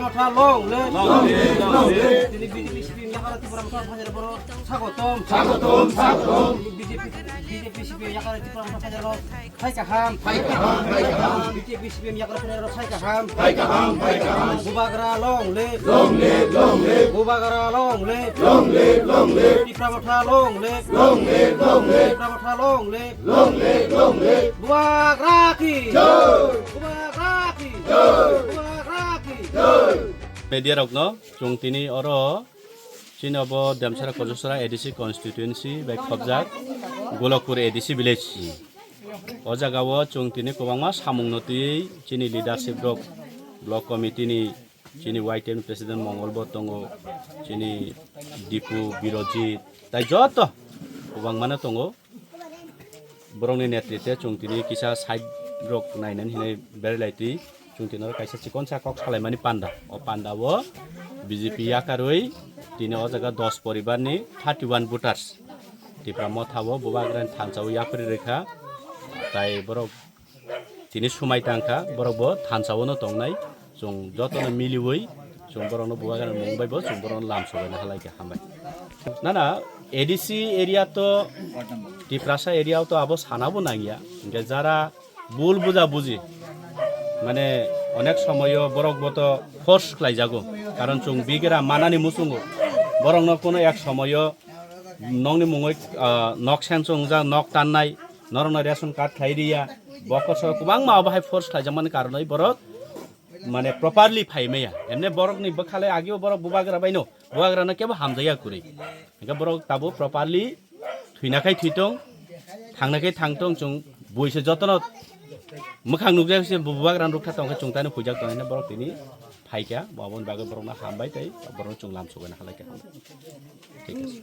Motha long live. Tini BJP CPM yakara Tipra Motha Bhajar boro sagotom. BJP CPM yakara Tipra Motha Bhajar boro Khaika ham. BJP CPM yakara Bhajar boro Khaika ham. Bubagra long live. Bubagra long live. Tipra Motha long live. Tipra Motha long live. Bubagra ki. Media rokno chung tini oro chinobo damsara kojosara ADC constituency by khobjak golokpur ADC village o jagao chung tini kobangma samungnoti chini leadership rok block committee ni chini YTM president mongolbo tongo chini dipu biroji tai joto kobangmana tongo borongni netritwe chung tini kisa side rok nainan hinai berlaiti Tino kaisa cikon sakok salaimani panda o panda wo BJP yakaroi tini o jaga 10 poribar ni 31 voters Tipra Motha wo bubagran thanchao yapri rekha tai borok tini sumai tangka borok bo thanchao no tongnai jong jotono miliwoi jong borok no bubagran mungbai bo jong borok lamsobai na halai ke hambai nana ADC area to Tiprasa area to abo sanabo nangia ge jara bul buja buji মানে অনেক সময় বরক বত force লাই যাগো কারণ চুং বিগেরা মানানি মুসুঙ্গো বরং ন কোনো এক সময় নংনি মুঙই নক সেনচুং যা নক টাননাই নরন রেশন কার্ড খাইরিয়া বকস কুবাং মা বাহাই ফোর্স লাই জামানি কারণই বরক মানে প্রপারলি ফাইমেয়া এমনে বরক নি বখালে আগেও বরক বুবাগরা বাইনো বুবাগরা না কেবো হামজাইয়া কুরি একা বরক তাবো প্রপারলি থুইনাখাই থুইতং থাংনাখাই থাংতং চুং বইছে যতন Mukhang nukjak bubagram rukha tongka chungtani pujak tongna borok tini phaika babon bagai borok na hambai tai borok chung lam sugan halai ke hambai. ঠিক আছে।